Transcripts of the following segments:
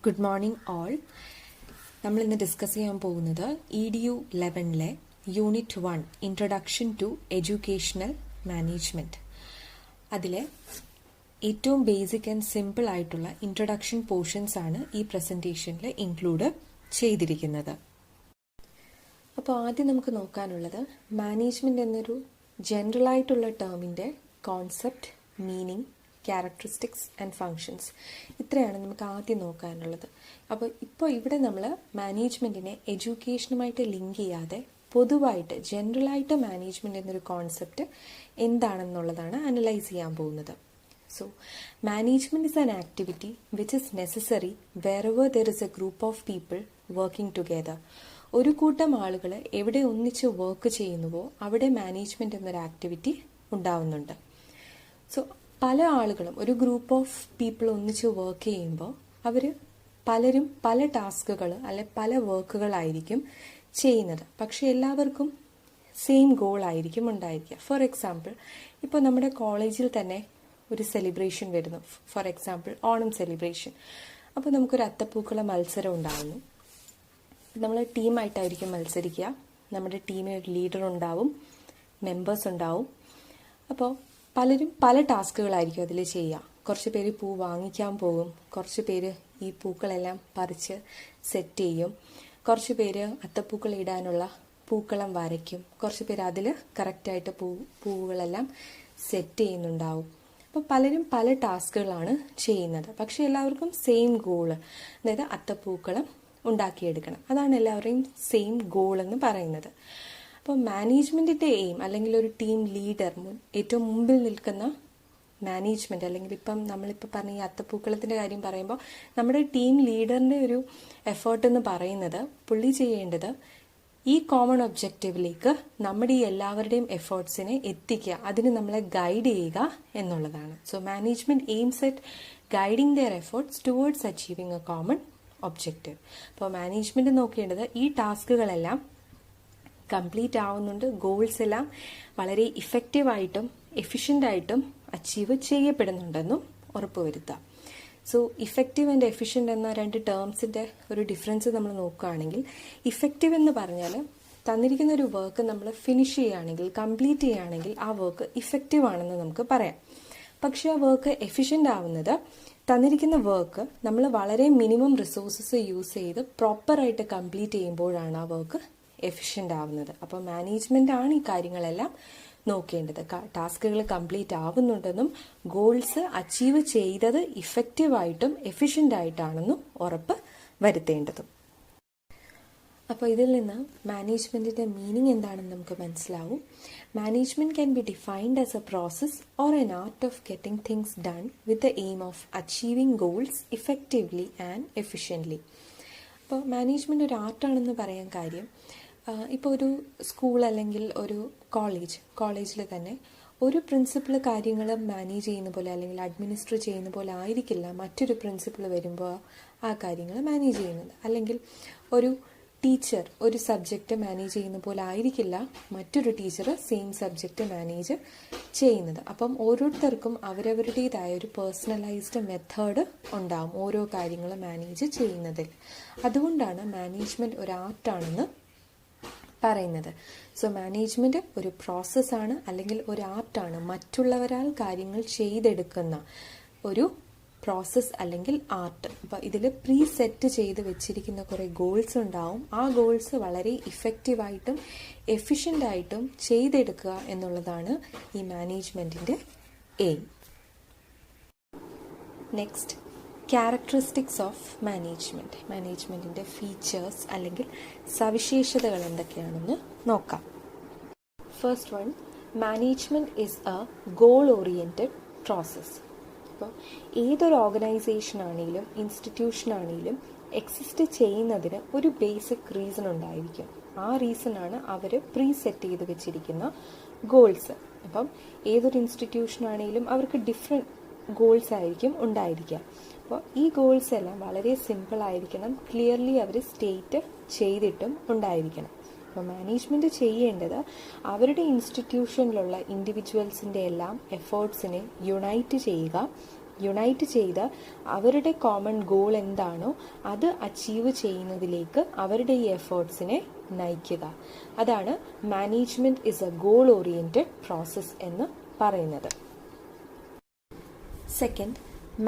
Good morning all. നമ്മളിന്ന് discuss ചെയ്യാൻ പോകുന്നത് EDU 11-ലെ unit 1 introduction to educational management. അതിലെ ഏറ്റവും ബേസിക് ആൻഡ് സിമ്പിൾ ആയിട്ടുള്ള ഇൻട്രൊഡക്ഷൻ പോർഷൻസ് ആണ് ഈ പ്രസൻറ്റേഷനിൽ ഇൻക്ലൂഡ് ചെയ്തിരിക്കുന്നത്. അപ്പോൾ ആദ്യം നമുക്ക് നോക്കാനുള്ളത് മാനേജ്മെൻറ്റ് എന്നൊരു ജനറൽ ആയിട്ടുള്ള ടേമിൻ്റെ concept, meaning, characteristics and functions. ഇത്രയാണ് നമുക്ക് ആദ്യം നോക്കാനുള്ളത്. അപ്പോൾ ഇവിടെ നമ്മൾ മാനേജ്മെൻറ്റിനെ എഡ്യൂക്കേഷനുമായിട്ട് ലിങ്ക് ചെയ്യാതെ പൊതുവായിട്ട് ജനറലായിട്ട് മാനേജ്മെൻറ്റ് എന്നൊരു കോൺസെപ്റ്റ് എന്താണെന്നുള്ളതാണ് അനലൈസ് ചെയ്യാൻ പോകുന്നത്. So management is an activity which is necessary wherever there is a group of people working together. ഒരു കൂട്ടം ആളുകൾ എവിടെ ഒന്നിച്ച് വർക്ക് ചെയ്യുന്നുവോ അവിടെ മാനേജ്മെൻറ്റ് എന്നൊരു ആക്ടിവിറ്റി ഉണ്ടാവുന്നുണ്ട്. സോ പല ആളുകളും ഒരു ഗ്രൂപ്പ് ഓഫ് പീപ്പിൾ ഒന്നിച്ച് വർക്ക് ചെയ്യുമ്പോൾ അവർ പലരും പല ടാസ്കുകൾ അല്ലെ പല വർക്കുകളായിരിക്കും ചെയ്യുന്നത്. പക്ഷെ എല്ലാവർക്കും സെയിം ഗോൾ ആയിരിക്കും ഉണ്ടായിരിക്കുക. ഫോർ എക്സാമ്പിൾ, ഇപ്പോൾ നമ്മുടെ കോളേജിൽ തന്നെ ഒരു സെലിബ്രേഷൻ വരുന്നു. For example Onam celebration. അപ്പോൾ നമുക്കൊരു അത്തപ്പൂക്കള മത്സരം ഉണ്ടാകുന്നു. നമ്മൾ ടീമായിട്ടായിരിക്കും മത്സരിക്കുക. നമ്മുടെ ടീമിന് ഒരു ലീഡർ ഉണ്ടാവും, മെമ്പേഴ്സ് ഉണ്ടാവും. അപ്പോൾ പലരും പല ടാസ്കുകളായിരിക്കും അതിൽ ചെയ്യുക. കുറച്ച് പേര് പൂ വാങ്ങിക്കാൻ പോകും, കുറച്ച് പേര് ഈ പൂക്കളെല്ലാം പറിച്ച് സെറ്റ് ചെയ്യും, കുറച്ച് പേര് അത്തപ്പൂക്കൾ ഇടാനുള്ള പൂക്കളം വരയ്ക്കും, കുറച്ച് പേര് അതിൽ കറക്റ്റായിട്ട് പൂവുകളെല്ലാം സെറ്റ് ചെയ്യുന്നുണ്ടാവും. അപ്പോൾ പലരും പല ടാസ്കുകളാണ് ചെയ്യുന്നത്. പക്ഷെ എല്ലാവർക്കും സെയിം ഗോള്, അതായത് അത്തപ്പൂക്കളം ഉണ്ടാക്കിയെടുക്കണം. അതാണ് എല്ലാവരുടെയും സെയിം ഗോൾ എന്ന് പറയുന്നത്. അപ്പോൾ മാനേജ്മെൻറ്റിൻ്റെ എയിം അല്ലെങ്കിൽ ഒരു ടീം ലീഡർ ഏറ്റവും മുമ്പിൽ നിൽക്കുന്ന മാനേജ്മെൻറ്റ്, അല്ലെങ്കിൽ നമ്മളിപ്പോൾ പറഞ്ഞ ഈ അത്തപ്പൂക്കളത്തിൻ്റെ കാര്യം പറയുമ്പോൾ നമ്മുടെ ടീം ലീഡറിൻ്റെ ഒരു എഫേർട്ട് എന്ന് പറയുന്നത് പുള്ളി ചെയ്യേണ്ടത് ഈ കോമൺ ഒബ്ജക്റ്റീവിലേക്ക് നമ്മുടെ ഈ എല്ലാവരുടെയും എഫേർട്സിനെ എത്തിക്കുക, അതിന് നമ്മളെ ഗൈഡ് ചെയ്യുക എന്നുള്ളതാണ്. So management aims at guiding their efforts towards achieving a common objective. അപ്പോൾ മാനേജ്മെൻറ്റ് നോക്കേണ്ടത് ഈ ടാസ്കുകളെല്ലാം കംപ്ലീറ്റ് ആവുന്നുണ്ട്, ഗോൾസ് എല്ലാം വളരെ ഇഫക്റ്റീവായിട്ടും എഫിഷ്യൻ്റായിട്ടും അച്ചീവ് ചെയ്യപ്പെടുന്നുണ്ടെന്നും ഉറപ്പുവരുത്താം. സോ ഇഫക്റ്റീവ് ആൻഡ് എഫിഷ്യൻ്റ് എന്ന രണ്ട് ടേംസിൻ്റെ ഒരു ഡിഫറൻസ് നമ്മൾ നോക്കുകയാണെങ്കിൽ, ഇഫക്റ്റീവ് എന്ന് പറഞ്ഞാൽ തന്നിരിക്കുന്ന ഒരു വർക്ക് നമ്മൾ ഫിനിഷ് ചെയ്യുകയാണെങ്കിൽ, കംപ്ലീറ്റ് ചെയ്യുകയാണെങ്കിൽ ആ വർക്ക് ഇഫക്റ്റീവ് ആണെന്ന് നമുക്ക് പറയാം. പക്ഷേ ആ വർക്ക് എഫിഷ്യൻ്റ് ആവുന്നത് തന്നിരിക്കുന്ന വർക്ക് നമ്മൾ വളരെ മിനിമം റിസോഴ്സസ് യൂസ് ചെയ്ത് പ്രോപ്പറായിട്ട് കംപ്ലീറ്റ് ചെയ്യുമ്പോഴാണ് ആ വർക്ക് എഫിഷ്യൻ്റ് ആവുന്നത്. അപ്പോൾ മാനേജ്മെൻ്റ് ആണ് ഈ കാര്യങ്ങളെല്ലാം നോക്കേണ്ടത്. ടാസ്കുകൾ കംപ്ലീറ്റ് ആവുന്നുണ്ടെന്നും ഗോൾസ് അച്ചീവ് ചെയ്തത് ഇഫക്റ്റീവായിട്ടും എഫിഷ്യൻ്റ് ആയിട്ടാണെന്നും ഉറപ്പ് വരുത്തേണ്ടതും. അപ്പോൾ ഇതിൽ നിന്ന് മാനേജ്മെൻറ്റിൻ്റെ മീനിങ് എന്താണെന്ന് നമുക്ക് മനസ്സിലാവും. Management can be defined as A process or an art of getting things done with the aim of achieving goals effectively and efficiently. അപ്പോൾ മാനേജ്മെൻറ്റ് ഒരു ആർട്ടാണെന്ന് പറയാൻ കാര്യം, ഇപ്പോൾ ഒരു സ്കൂൾ അല്ലെങ്കിൽ ഒരു കോളേജിൽ തന്നെ ഒരു പ്രിൻസിപ്പൾ കാര്യങ്ങൾ മാനേജ് ചെയ്യുന്ന പോലെ അല്ലെങ്കിൽ അഡ്മിനിസ്റ്റർ ചെയ്യുന്ന പോലെ ആയിരിക്കില്ല മറ്റൊരു പ്രിൻസിപ്പൾ വരുമ്പോൾ ആ കാര്യങ്ങൾ മാനേജ് ചെയ്യുന്നത്. അല്ലെങ്കിൽ ഒരു ടീച്ചർ ഒരു സബ്ജക്റ്റ് മാനേജ് ചെയ്യുന്ന പോലെ ആയിരിക്കില്ല മറ്റൊരു ടീച്ചർ സെയിം സബ്ജക്റ്റ് മാനേജ് ചെയ്യുന്നത്. അപ്പം ഓരോരുത്തർക്കും അവരവരുടേതായ ഒരു പേഴ്സണലൈസ്ഡ് മെത്തേഡ് ഉണ്ടാവും ഓരോ കാര്യങ്ങൾ മാനേജ് ചെയ്യുന്നതിൽ. അതുകൊണ്ടാണ് മാനേജ്മെൻറ്റ് ഒരു ആർട്ടാണെന്ന് പറയുന്നത്. സോ മാനേജ്മെൻറ്റ് ഒരു പ്രോസസ്സാണ് അല്ലെങ്കിൽ ഒരു ആർട്ടാണ്, മറ്റുള്ളവരാൽ കാര്യങ്ങൾ ചെയ്തെടുക്കുന്ന ഒരു പ്രോസസ്സ് അല്ലെങ്കിൽ ആർട്ട്. അപ്പോൾ ഇതിൽ പ്രീ സെറ്റ് ചെയ്ത് വെച്ചിരിക്കുന്ന കുറേ ഗോൾസ് ഉണ്ടാവും. ആ ഗോൾസ് വളരെ ഇഫക്റ്റീവായിട്ടും എഫിഷ്യൻ്റായിട്ടും ചെയ്തെടുക്കുക എന്നുള്ളതാണ് ഈ മാനേജ്മെൻറ്റിൻ്റെ aim. Next, characteristics of management. മാനേജ്മെൻറ്റിൻ്റെ ഫീച്ചേഴ്സ് അല്ലെങ്കിൽ സവിശേഷതകൾ എന്തൊക്കെയാണെന്ന് നോക്കാം. First one, management is a goal oriented process. അപ്പോൾ ഏതൊരു ഓർഗനൈസേഷനാണെങ്കിലും ഇൻസ്റ്റിറ്റ്യൂഷനാണെങ്കിലും എക്സിസ്റ്റ് ചെയ്യുന്നതിന് ഒരു ബേസിക് റീസൺ ഉണ്ടായിരിക്കും. ആ റീസണാണ് അവർ പ്രീ സെറ്റ് ചെയ്ത് വെച്ചിരിക്കുന്ന ഗോൾസ്. അപ്പം ഏതൊരു ഇൻസ്റ്റിറ്റ്യൂഷനാണെങ്കിലും അവർക്ക് ഡിഫറെൻറ്റ് ഗോൾസ് ആയിരിക്കും ഉണ്ടായിരിക്കുക. അപ്പോൾ ഈ ഗോൾസ് എല്ലാം വളരെ സിമ്പിൾ ആയിരിക്കണം, ക്ലിയർലി അവർ സ്റ്റേറ്റ് ചെയ്തിട്ടും ഉണ്ടായിരിക്കണം. അപ്പോൾ മാനേജ്മെൻറ്റ് ചെയ്യേണ്ടത് അവരുടെ ഇൻസ്റ്റിറ്റ്യൂഷനിലുള്ള ഇൻഡിവിജ്വൽസിൻ്റെ എല്ലാം എഫേർട്സിനെ യുണൈറ്റ് ചെയ്യുക, യുണൈറ്റ് ചെയ്ത് അവരുടെ കോമൺ ഗോൾ എന്താണോ അത് അച്ചീവ് ചെയ്യുന്നതിലേക്ക് അവരുടെ ഈ എഫേർട്സിനെ നയിക്കുക. അതാണ് management is A goal oriented process എന്ന് പറയുന്നത്. Second,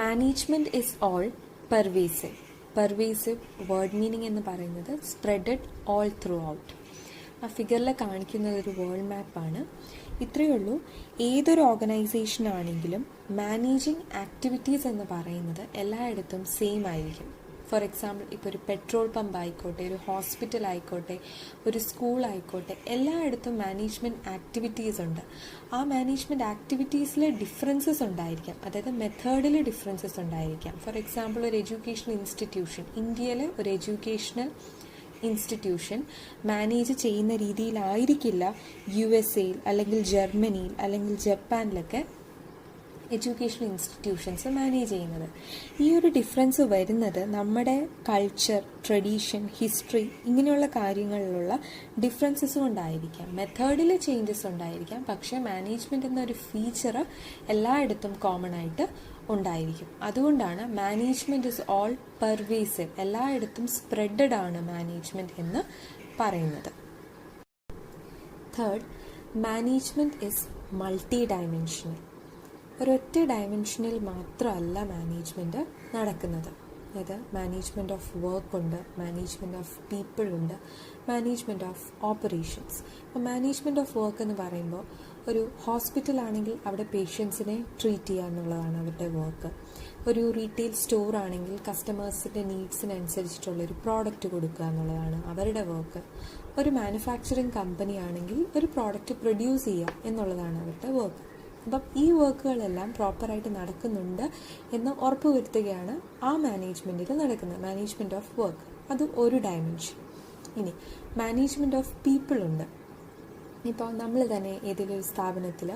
management is all pervasive. Pervasive word meaning എന്ന് പറയുന്നത് സ്പ്രെഡഡ് ഓൾ ത്രൂ ഔട്ട്. ആ ഫിഗറിൽ കാണിക്കുന്നത് ഒരു വേൾഡ് മാപ്പാണ്. ഇത്രയേ ഉള്ളൂ. ഏതൊരു ഓർഗനൈസേഷൻ ആണെങ്കിലും മാനേജിങ് ആക്ടിവിറ്റീസ് എന്ന് പറയുന്നത് എല്ലായിടത്തും സെയിം ആയിരിക്കും. ഫോർ എക്സാമ്പിൾ, ഇപ്പോൾ ഒരു പെട്രോൾ പമ്പ് ആയിക്കോട്ടെ, ഒരു ഹോസ്പിറ്റൽ ആയിക്കോട്ടെ, ഒരു സ്കൂൾ ആയിക്കോട്ടെ, എല്ലായിടത്തും മാനേജ്മെൻറ്റ് ആക്ടിവിറ്റീസ് ഉണ്ട്. ആ മാനേജ്മെൻറ്റ് ആക്ടിവിറ്റീസിൽ ഡിഫറൻസസ് ഉണ്ടായിരിക്കാം, അതായത് മെത്തേഡിൽ ഡിഫറൻസസ് ഉണ്ടായിരിക്കാം. ഫോർ എക്സാമ്പിൾ, ഒരു എഡ്യൂക്കേഷണൽ ഇൻസ്റ്റിറ്റ്യൂഷൻ, ഇന്ത്യയിലെ ഒരു എഡ്യൂക്കേഷണൽ ഇൻസ്റ്റിറ്റ്യൂഷൻ മാനേജ് ചെയ്യുന്ന രീതിയിലായിരിക്കില്ല USA അല്ലെങ്കിൽ ജർമ്മനിയിൽ അല്ലെങ്കിൽ ജപ്പാനിലൊക്കെ എഡ്യൂക്കേഷണൽ ഇൻസ്റ്റിറ്റ്യൂഷൻസ് മാനേജ് ചെയ്യുന്നത്. ഈ ഒരു ഡിഫറൻസ് വരുന്നത് നമ്മുടെ കൾച്ചർ, ട്രഡീഷൻ, ഹിസ്റ്ററി ഇങ്ങനെയുള്ള കാര്യങ്ങളിലുള്ള ഡിഫറൻസസ് കൊണ്ടായിരിക്കാം. മെത്തേഡിൽ ചേഞ്ചസ് ഉണ്ടായിരിക്കാം, പക്ഷേ മാനേജ്മെൻറ്റ് എന്നൊരു ഫീച്ചർ എല്ലായിടത്തും കോമൺ ആയിട്ട് ഉണ്ടായിരിക്കും. അതുകൊണ്ടാണ് മാനേജ്മെൻറ്റ് ഇസ് ഓൾ പെർവേസീവ്, എല്ലായിടത്തും സ്പ്രെഡഡ് ആണ് മാനേജ്മെൻറ്റ് എന്ന് പറയുന്നത്. Third, management is multi dimensional. ഒരൊറ്റ ഡയമെൻഷനിൽ മാത്രമല്ല മാനേജ്മെൻറ്റ് നടക്കുന്നത്. അതായത് മാനേജ്മെൻറ്റ് ഓഫ് വർക്ക് ഉണ്ട്, മാനേജ്മെൻറ്റ് ഓഫ് പീപ്പിൾ ഉണ്ട്, മാനേജ്മെൻറ്റ് ഓഫ് ഓപ്പറേഷൻസ്. അപ്പോൾ മാനേജ്മെൻറ്റ് ഓഫ് വർക്ക് എന്ന് പറയുമ്പോൾ ഒരു ഹോസ്പിറ്റലാണെങ്കിൽ അവിടെ പേഷ്യൻസിനെ ട്രീറ്റ് ചെയ്യുക എന്നുള്ളതാണ് അവരുടെ വർക്ക്. ഒരു റീറ്റെയിൽ സ്റ്റോർ ആണെങ്കിൽ കസ്റ്റമേഴ്സിൻ്റെ നീഡ്സിനനുസരിച്ചിട്ടുള്ളൊരു പ്രോഡക്റ്റ് കൊടുക്കുക എന്നുള്ളതാണ് അവരുടെ വർക്ക്. ഒരു മാനുഫാക്ചറിങ് കമ്പനി ആണെങ്കിൽ ഒരു പ്രോഡക്റ്റ് പ്രൊഡ്യൂസ് ചെയ്യുക എന്നുള്ളതാണ് അവരുടെ വർക്ക്. അപ്പം ഈ വർക്കുകളെല്ലാം പ്രോപ്പറായിട്ട് നടക്കുന്നുണ്ട് എന്ന് ഉറപ്പുവരുത്തുകയാണ് ആ മാനേജ്മെൻറ്റിൽ നടക്കുന്നത്, മാനേജ്മെൻറ്റ് ഓഫ് വർക്ക്. അത് ഒരു ഡയമെൻഷൻ. ഇനി മാനേജ്മെൻറ്റ് ഓഫ് പീപ്പിൾ ഉണ്ട്. ഇപ്പോൾ നമ്മൾ തന്നെ ഏതെങ്കിലും ഒരു സ്ഥാപനത്തിൽ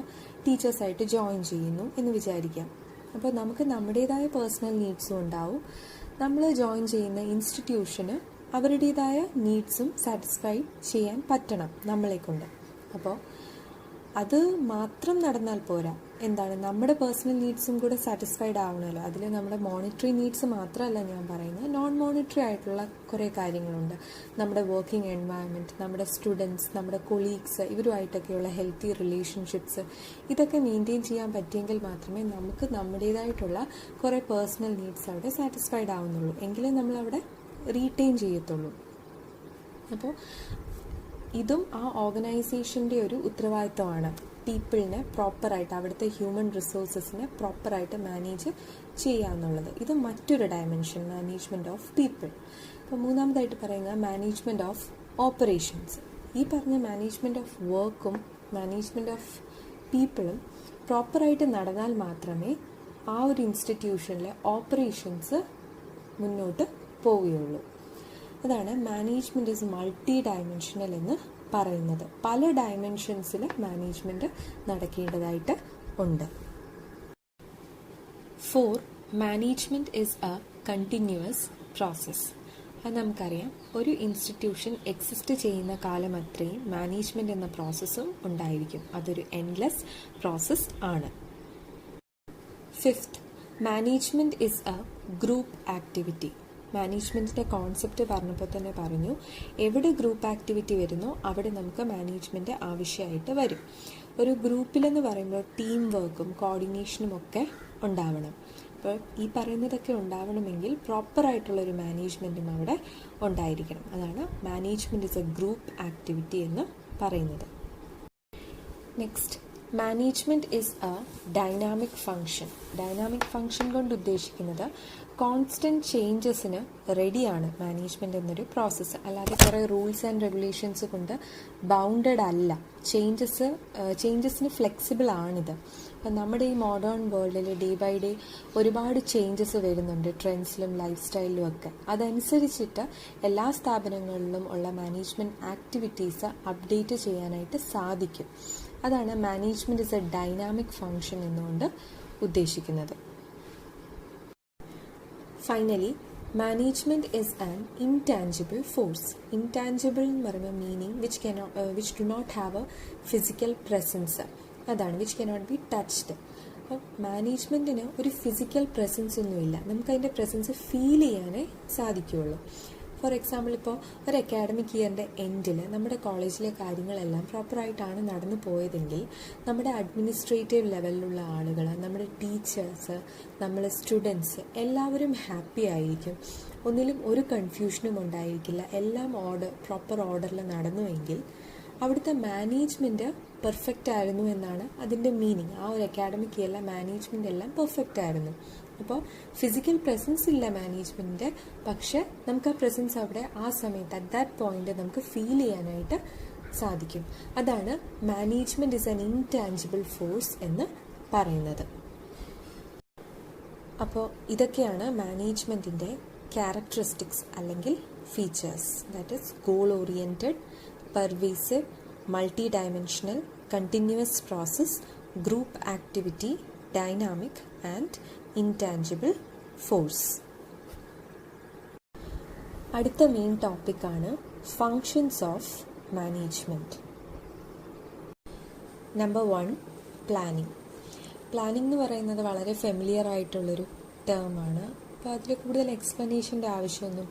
ടീച്ചേഴ്സായിട്ട് ജോയിൻ ചെയ്യുന്നു എന്ന് വിചാരിക്കാം. അപ്പോൾ നമുക്ക് നമ്മുടേതായ പേഴ്സണൽ നീഡ്സും ഉണ്ടാവും. നമ്മൾ ജോയിൻ ചെയ്യുന്ന ഇൻസ്റ്റിറ്റ്യൂഷന് അവരുടേതായ നീഡ്സും സാറ്റിസ്ഫൈ ചെയ്യാൻ പറ്റണം നമ്മളെ കൊണ്ട്. അപ്പോൾ അത് മാത്രം നടന്നാൽ പോരാ, എന്താണ് നമ്മുടെ പേഴ്സണൽ നീഡ്സും കൂടെ സാറ്റിസ്ഫൈഡ് ആവണമല്ലോ. അതിൽ നമ്മുടെ മോണിറ്ററി നീഡ്സ് മാത്രമല്ല ഞാൻ പറയുന്നത്, നോൺ മോണിറ്ററി ആയിട്ടുള്ള കുറേ കാര്യങ്ങളുണ്ട്. നമ്മുടെ വർക്കിംഗ് എൻവയൺമെൻറ്റ്, നമ്മുടെ സ്റ്റുഡൻസ്, നമ്മുടെ കൊളീഗ്സ്, ഇവരുമായിട്ടൊക്കെയുള്ള ഹെൽത്തി റിലേഷൻഷിപ്സ്, ഇതൊക്കെ മെയിൻറ്റെയിൻ ചെയ്യാൻ പറ്റിയെങ്കിൽ മാത്രമേ നമുക്ക് നമ്മുടേതായിട്ടുള്ള കുറേ പേഴ്സണൽ നീഡ്സ് അവിടെ സാറ്റിസ്ഫൈഡ് ആവുന്നുള്ളൂ, എങ്കിലേ നമ്മളവിടെ റീറ്റെയിൻ ചെയ്യത്തുള്ളൂ. അപ്പോൾ ഇതും ആ ഓർഗനൈസേഷൻ്റെ ഒരു ഉത്തരവാദിത്തമാണ്, പീപ്പിളിനെ പ്രോപ്പറായിട്ട്, അവിടുത്തെ ഹ്യൂമൻ റിസോഴ്സസിനെ പ്രോപ്പറായിട്ട് മാനേജ് ചെയ്യുക എന്നുള്ളത്. ഇത് മറ്റൊരു ഡയമെൻഷൻ, മാനേജ്മെൻറ്റ് ഓഫ് പീപ്പിൾ. അപ്പോൾ മൂന്നാമതായിട്ട് പറയുന്നത് മാനേജ്മെൻറ്റ് ഓഫ് ഓപ്പറേഷൻസ്. ഈ പറഞ്ഞ മാനേജ്മെൻറ്റ് ഓഫ് വർക്കും മാനേജ്മെൻറ്റ് ഓഫ് പീപ്പിളും പ്രോപ്പറായിട്ട് നടന്നാൽ മാത്രമേ ആ ഒരു ഇൻസ്റ്റിറ്റ്യൂഷനിലെ ഓപ്പറേഷൻസ് മുന്നോട്ട് പോവുകയുള്ളൂ. അതാണ് മാനേജ്മെൻറ്റ് ഇസ് മൾട്ടി ഡയമെൻഷണൽ എന്ന് പറയുന്നത്. പല ഡയമെൻഷൻസിൽ മാനേജ്മെൻറ്റ് നടക്കേണ്ടതായിട്ട് ഉണ്ട്. 4, management is A continuous process. അത് നമുക്കറിയാം, ഒരു ഇൻസ്റ്റിറ്റ്യൂഷൻ എക്സിസ്റ്റ് ചെയ്യുന്ന കാലം അത്രയും മാനേജ്മെൻറ്റ് എന്ന പ്രോസസ്സും ഉണ്ടായിരിക്കും. അതൊരു എൻഡ്ലെസ് പ്രോസസ്സ് ആണ്. 5, management is a group activity. മാനേജ്മെൻറ്റിൻ്റെ കോൺസെപ്റ്റ് പറഞ്ഞപ്പോൾ തന്നെ പറഞ്ഞു, എവിടെ ഗ്രൂപ്പ് ആക്ടിവിറ്റി വരുന്നോ അവിടെ നമുക്ക് മാനേജ്മെൻറ്റ് ആവശ്യമായിട്ട് വരും. ഒരു ഗ്രൂപ്പിലെന്ന് പറയുമ്പോൾ ടീം വർക്കും കോർഡിനേഷനും ഒക്കെ ഉണ്ടാവണം. അപ്പോൾ ഈ പറയുന്നതൊക്കെ ഉണ്ടാവണമെങ്കിൽ പ്രോപ്പറായിട്ടുള്ളൊരു മാനേജ്മെൻറ്റും അവിടെ ഉണ്ടായിരിക്കണം. അതാണ് management is a group activity എന്ന് പറയുന്നത്. Next, management is a dynamic function. Dynamic function കൊണ്ട് ഉദ്ദേശിക്കുന്നത് കോൺസ്റ്റൻറ്റ് ചേഞ്ചസിന് റെഡിയാണ് മാനേജ്മെൻറ്റ് എന്നൊരു പ്രോസസ്സ്. അല്ലാതെ കുറേ റൂൾസ് ആൻഡ് റെഗുലേഷൻസ് കൊണ്ട് ബൗണ്ടഡ് അല്ല. ചേഞ്ചസിന് ഫ്ലെക്സിബിൾ ആണിത്. അപ്പം നമ്മുടെ ഈ മോഡേൺ വേൾഡിൽ ഡേ ബൈ ഡേ ഒരുപാട് ചേഞ്ചസ് വരുന്നുണ്ട്, ട്രെൻഡ്സിലും ലൈഫ് സ്റ്റൈലിലും ഒക്കെ. അതനുസരിച്ചിട്ട് എല്ലാ സ്ഥാപനങ്ങളിലും ഉള്ള മാനേജ്മെൻറ്റ് ആക്ടിവിറ്റീസ് അപ്ഡേറ്റ് ചെയ്യാനായിട്ട് സാധിക്കും. അതാണ് management is a dynamic function എന്നുകൊണ്ട് ഉദ്ദേശിക്കുന്നത്. Finally, management is an intangible force. Intangible എന്ന് പറയുമ്പോൾ meaning which do not have a physical presence. അതാണ് വിച്ച് കനോട്ട് ബി ടച്ച്ഡ്. അപ്പം മാനേജ്മെൻറ്റിന് ഒരു ഫിസിക്കൽ പ്രസൻസ് ഒന്നുമില്ല, നമുക്കതിൻ്റെ പ്രസൻസ് ഫീൽ ചെയ്യാനേ സാധിക്കുകയുള്ളൂ. ഫോർ എക്സാമ്പിൾ, ഇപ്പോൾ ഒരു അക്കാഡമിക് ഇയറിൻ്റെ എൻഡിൽ നമ്മുടെ കോളേജിലെ കാര്യങ്ങളെല്ലാം പ്രോപ്പറായിട്ടാണ് നടന്നു പോയതെങ്കിൽ നമ്മുടെ അഡ്മിനിസ്ട്രേറ്റീവ് ലെവലിലുള്ള ആളുകൾ, നമ്മുടെ ടീച്ചേഴ്സ്, നമ്മളെ സ്റ്റുഡൻസ് എല്ലാവരും ഹാപ്പി ആയിരിക്കും. ഒന്നിലും ഒരു കൺഫ്യൂഷനും ഉണ്ടായിരിക്കില്ല. എല്ലാം പ്രോപ്പർ ഓർഡറിൽ നടന്നുവെങ്കിൽ അവിടുത്തെ മാനേജ്മെൻറ്റ് പെർഫെക്റ്റ് ആയിരുന്നു എന്നാണ് അതിൻ്റെ മീനിങ്. ആ ഒരു അക്കാഡമിക് ഇയറിലെ മാനേജ്മെൻ്റ് എല്ലാം പെർഫെക്റ്റ് ആയിരുന്നു. അപ്പോൾ ഫിസിക്കൽ പ്രസൻസ് ഇല്ല മാനേജ്മെൻറ്റിൻ്റെ, പക്ഷെ നമുക്ക് ആ പ്രസൻസ് അവിടെ ആ സമയത്ത് അറ്റ് ദാറ്റ് പോയിന്റ് നമുക്ക് ഫീൽ ചെയ്യാനായിട്ട് സാധിക്കും. അതാണ് management is an intangible force എന്ന് പറയുന്നത്. അപ്പോൾ ഇതൊക്കെയാണ് മാനേജ്മെൻറ്റിൻ്റെ ക്യാരക്ടറിസ്റ്റിക്സ് അല്ലെങ്കിൽ features. That is goal oriented, pervasive, multi-dimensional, continuous process, group activity, dynamic and intangible force. അടുത്ത മെയിൻ ടോപ്പിക്കാണ് functions of management. Number 1, planning. Planning എന്ന് പറയുന്നത് വളരെ ഫെമിലിയർ ആയിട്ടുള്ളൊരു ടേമാണ്. അപ്പോൾ അതിൽ കൂടുതൽ എക്സ്പ്ലനേഷൻ്റെ ആവശ്യമൊന്നും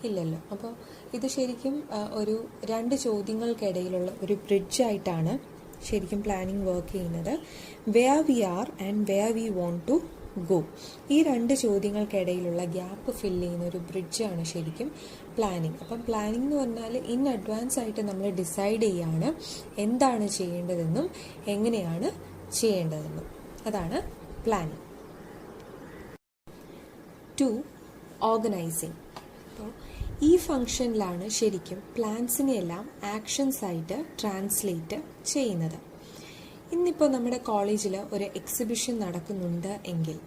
ഇല്ലല്ലോ. അപ്പോൾ ഇത് ശരിക്കും ഒരു 2 ചോദ്യങ്ങൾക്കിടയിലുള്ള ഒരു ബ്രിഡ്ജായിട്ടാണ് ശരിക്കും പ്ലാനിങ് വർക്ക് ചെയ്യുന്നത്. Where we are and where we want to go, ഈ 2 ചോദ്യങ്ങൾക്കിടയിലുള്ള ഗ്യാപ്പ് ഫില്ല് ചെയ്യുന്ന ഒരു ബ്രിഡ്ജാണ് ശരിക്കും പ്ലാനിങ്. അപ്പം പ്ലാനിങ് എന്ന് പറഞ്ഞാൽ ഇൻ അഡ്വാൻസ് ആയിട്ട് നമ്മൾ ഡിസൈഡ് ചെയ്യാണ് എന്താണ് ചെയ്യേണ്ടതെന്നും എങ്ങനെയാണ് ചെയ്യേണ്ടതെന്നും. അതാണ് പ്ലാനിങ്. 2, ഓർഗനൈസിങ്. അപ്പോൾ ഈ ഫങ്ഷനിലാണ് ശരിക്കും പ്ലാൻസിനെയെല്ലാം ആക്ഷൻസ് ആയിട്ട് ട്രാൻസ്ലേറ്റ് ചെയ്യുന്നത്. ഇന്നിപ്പോൾ നമ്മുടെ കോളേജിൽ ഒരു എക്സിബിഷൻ നടക്കുന്നുണ്ട് എങ്കിൽ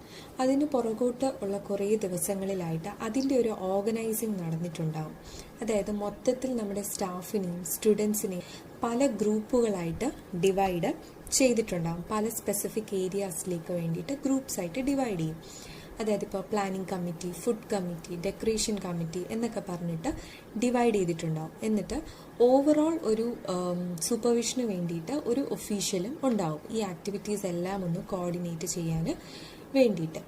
അതിന് പുറകോട്ട് ഉള്ള കുറേ ദിവസങ്ങളിലായിട്ട് അതിൻ്റെ ഒരു ഓർഗനൈസിങ് നടന്നിട്ടുണ്ടാകും. അതായത് മൊത്തത്തിൽ നമ്മുടെ സ്റ്റാഫിനെയും സ്റ്റുഡൻസിനെയും പല ഗ്രൂപ്പുകളായിട്ട് ഡിവൈഡ് ചെയ്തിട്ടുണ്ടാകും. പല സ്പെസിഫിക് ഏരിയാസിലേക്ക് വേണ്ടിയിട്ട് ഗ്രൂപ്പ്സായിട്ട് ഡിവൈഡ് ചെയ്യും. അതായത് ഇപ്പോൾ planning committee, food committee, decoration committee എന്നൊക്കെ പറഞ്ഞിട്ട് ഡിവൈഡ് ചെയ്തിട്ടുണ്ടാവും. എന്നിട്ട് ഓവറോൾ ഒരു സൂപ്പർവിഷന് വേണ്ടിയിട്ട് ഒരു ഒഫീഷ്യലും ഉണ്ടാവും ഈ ആക്ടിവിറ്റീസ് എല്ലാം ഒന്ന് കോർഡിനേറ്റ് ചെയ്യാൻ വേണ്ടിയിട്ട്.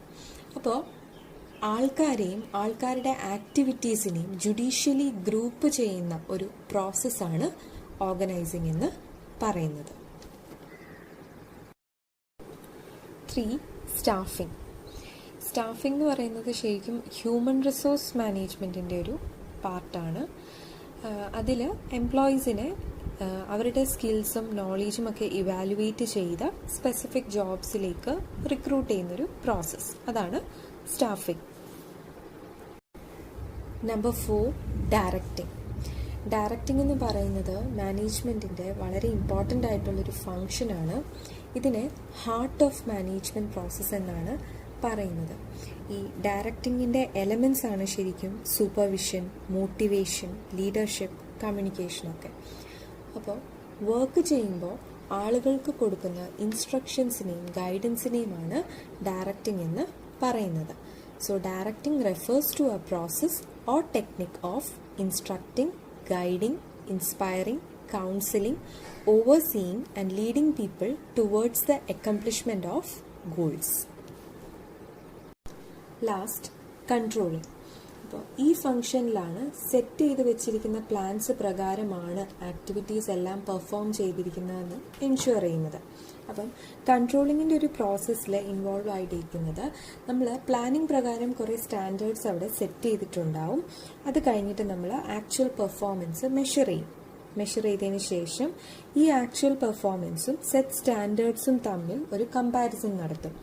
അപ്പോൾ ആൾക്കാരെയും ആൾക്കാരുടെ ആക്ടിവിറ്റീസിനെയും ജുഡീഷ്യലി ഗ്രൂപ്പ് ചെയ്യുന്ന ഒരു പ്രോസസ്സാണ് ഓർഗനൈസിങ് എന്ന് പറയുന്നത്. 3, സ്റ്റാഫിംഗ്. സ്റ്റാഫിംഗ് എന്ന് പറയുന്നത് ശരിക്കും ഹ്യൂമൻ റിസോഴ്സ് മാനേജ്മെൻറ്റിൻ്റെ ഒരു പാർട്ടാണ്. അതിൽ എംപ്ലോയീസിനെ അവരുടെ സ്കിൽസും നോളേജും ഒക്കെ ഇവാലുവേറ്റ് ചെയ്ത സ്പെസിഫിക് ജോബ്സിലേക്ക് റിക്രൂട്ട് ചെയ്യുന്നൊരു പ്രോസസ്സ്, അതാണ് സ്റ്റാഫിംഗ്. Number 4, directing. ഡയറക്റ്റിംഗ് എന്ന് പറയുന്നത് മാനേജ്മെൻറ്റിൻ്റെ വളരെ ഇമ്പോർട്ടൻ്റ് ആയിട്ടുള്ളൊരു ഫങ്ഷനാണ്. ഇതിനെ ഹാർട്ട് ഓഫ് മാനേജ്മെൻറ്റ് പ്രോസസ്സ് എന്നാണ് പറയുന്നത്. ഈ ഡയറക്റ്റിങ്ങിൻ്റെ എലമെൻറ്റ്സ് ആണ് ശരിക്കും സൂപ്പർവിഷൻ, മോട്ടിവേഷൻ, ലീഡർഷിപ്പ്, കമ്മ്യൂണിക്കേഷനൊക്കെ. അപ്പോൾ വർക്ക് ചെയ്യുമ്പോൾ ആളുകൾക്ക് കൊടുക്കുന്ന ഇൻസ്ട്രക്ഷൻസിനെയും ഗൈഡൻസിനെയുമാണ് ഡയറക്റ്റിംഗ് എന്ന് പറയുന്നത്. So directing refers to a process or technique of instructing, guiding, inspiring, counseling, overseeing and leading people towards the accomplishment of goals. Last, controlling. അപ്പോൾ ഈ ഫങ്ഷനിലാണ് സെറ്റ് ചെയ്ത് വെച്ചിരിക്കുന്ന പ്ലാൻസ് പ്രകാരമാണ് ആക്ടിവിറ്റീസ് എല്ലാം പെർഫോം ചെയ്തിരിക്കുന്നതെന്ന് എൻഷുർ ചെയ്യുന്നത്. അപ്പം കൺട്രോളിങ്ങിൻ്റെ ഒരു പ്രോസസ്സിൽ ഇൻവോൾവ് ആയിട്ടിരിക്കുന്നത് നമ്മൾ പ്ലാനിങ് പ്രകാരം കുറേ സ്റ്റാൻഡേർഡ്സ് അവിടെ സെറ്റ് ചെയ്തിട്ടുണ്ടാവും. അത് കഴിഞ്ഞിട്ട് നമ്മൾ ആക്ച്വൽ പെർഫോമൻസ് മെഷർ ചെയ്തതിന് ശേഷം ഈ ആക്ച്വൽ പെർഫോമൻസും സെറ്റ് സ്റ്റാൻഡേർഡ്സും തമ്മിൽ ഒരു കമ്പാരിസൺ നടത്തും.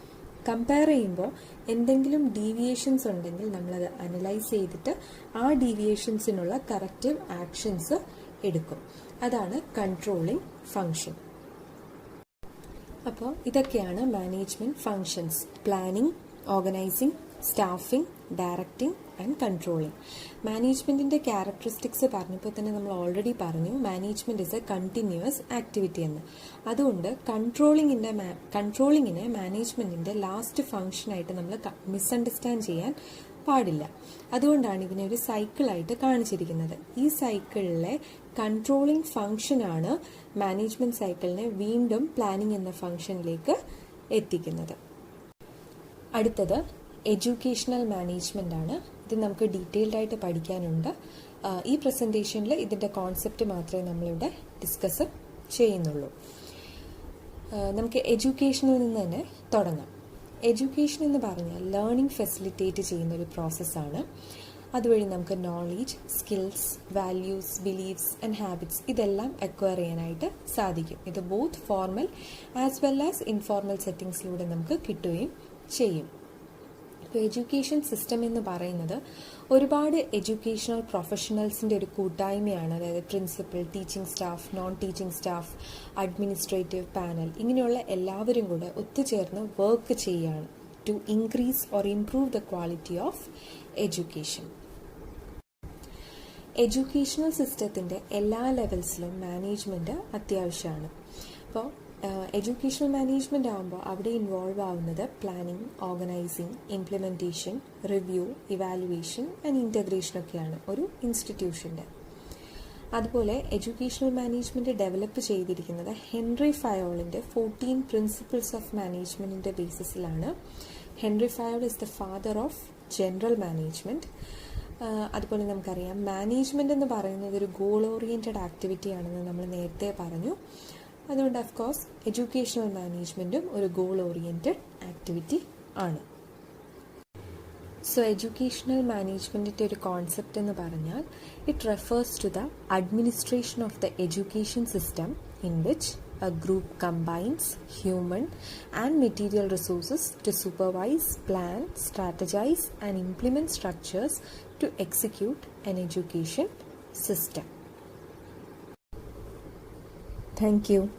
കമ്പയർ ചെയ്യുമ്പോൾ എന്തെങ്കിലും ഡീവിയേഷൻസ് ഉണ്ടെങ്കിൽ നമ്മളത് അനലൈസ് ചെയ്തിട്ട് ആ ഡീവിയേഷൻസിനുള്ള കറക്റ്റീവ് ആക്ഷൻസ് എടുക്കും. അതാണ് കൺട്രോളിംഗ് ഫങ്ഷൻ. അപ്പോൾ ഇതൊക്കെയാണ് management functions: planning, organizing, staffing, directing and controlling. മാനേജ്മെൻറ്റിൻ്റെ ക്യാരക്ടറിസ്റ്റിക്സ് പറഞ്ഞപ്പോൾ തന്നെ നമ്മൾ ഓൾറെഡി പറഞ്ഞു management is a continuous activity എന്ന്. അതുകൊണ്ട് കൺട്രോളിങ്ങിനെ മാനേജ്മെൻറ്റിൻ്റെ ലാസ്റ്റ് ഫങ്ഷനായിട്ട് നമ്മൾ മിസ്അണ്ടർസ്റ്റാൻഡ് ചെയ്യാൻ പാടില്ല. അതുകൊണ്ടാണ് ഇതിനെ ഒരു സൈക്കിളായിട്ട് കാണിച്ചിരിക്കുന്നത്. ഈ സൈക്കിളിലെ കൺട്രോളിംഗ് ഫങ്ഷനാണ് മാനേജ്മെൻറ്റ് സൈക്കിളിനെ വീണ്ടും പ്ലാനിംഗ് എന്ന ഫങ്ഷനിലേക്ക് എത്തിക്കുന്നത്. അടുത്തത് എഡ്യൂക്കേഷണൽ മാനേജ്മെൻ്റ് ആണ്. ഇത് നമുക്ക് ഡീറ്റെയിൽഡ് ആയിട്ട് പഠിക്കാനുണ്ട്. ഈ പ്രസൻറ്റേഷനിൽ ഇതിൻ്റെ കോൺസെപ്റ്റ് മാത്രമേ നമ്മളിവിടെ ഡിസ്കസ് ചെയ്യുന്നുള്ളൂ. നമുക്ക് എഡ്യൂക്കേഷനിൽ നിന്ന് തന്നെ തുടങ്ങാം. എഡ്യൂക്കേഷൻ എന്ന് പറഞ്ഞാൽ ലേണിംഗ് ഫെസിലിറ്റേറ്റ് ചെയ്യുന്ന ഒരു പ്രോസസ്സാണ്. അതുവഴി നമുക്ക് knowledge, skills, values, beliefs and habits ഇതെല്ലാം അക്വയർ ചെയ്യാനായിട്ട് സാധിക്കും. ഇത് both formal as well as informal സെറ്റിങ്സിലൂടെ നമുക്ക് കിട്ടുകയും ചെയ്യും. ഇപ്പോൾ എഡ്യൂക്കേഷൻ സിസ്റ്റം എന്ന് പറയുന്നത് ഒരുപാട് എഡ്യൂക്കേഷണൽ പ്രൊഫഷണൽസിൻ്റെ ഒരു കൂട്ടായ്മയാണ്. അതായത് principal, teaching staff, non teaching staff, administrative panel, ഇങ്ങനെയുള്ള എല്ലാവരും കൂടെ ഒത്തുചേർന്ന് വർക്ക് ചെയ്യുകയാണ് to increase or improve the quality of education. Educational സിസ്റ്റത്തിൻ്റെ എല്ലാ ലെവൽസിലും മാനേജ്മെൻറ്റ് അത്യാവശ്യമാണ്. അപ്പോൾ എഡ്യൂക്കേഷണൽ മാനേജ്മെൻ്റ് ആകുമ്പോൾ അവിടെ ഇൻവോൾവ് ആവുന്നത് planning, organizing, implementation, review, evaluation and integration ഒക്കെയാണ് ഒരു ഇൻസ്റ്റിറ്റ്യൂഷൻ്റെ. അതുപോലെ എഡ്യൂക്കേഷണൽ മാനേജ്മെൻറ്റ് ഡെവലപ്പ് ചെയ്തിരിക്കുന്നത് ഹെൻറി ഫയോളിൻ്റെ 14 പ്രിൻസിപ്പിൾസ് ഓഫ് മാനേജ്മെൻറ്റിൻ്റെ ബേസിസിലാണ്. Henri Fayol is the father of general management. അതുപോലെ നമുക്കറിയാം മാനേജ്മെൻറ്റ് എന്ന് പറയുന്നത് ഒരു ഗോൾ ഓറിയൻറ്റഡ് ആക്ടിവിറ്റി ആണെന്ന് നമ്മൾ നേരത്തെ പറഞ്ഞു. അതുകൊണ്ട് ഓഫ് കോഴ്സ് എഡ്യൂക്കേഷണൽ മാനേജ്മെൻറ്റും ഒരു ഗോൾ ഓറിയൻറ്റഡ് ആക്ടിവിറ്റി ആണ്. സോ എഡ്യൂക്കേഷണൽ മാനേജ്മെൻറ്റിൻ്റെ ഒരു കോൺസെപ്റ്റ് എന്ന് പറഞ്ഞാൽ it refers to the administration of the education system in which a group combines human and material resources to supervise, plan, strategize and implement structures to execute an education system. Thank you.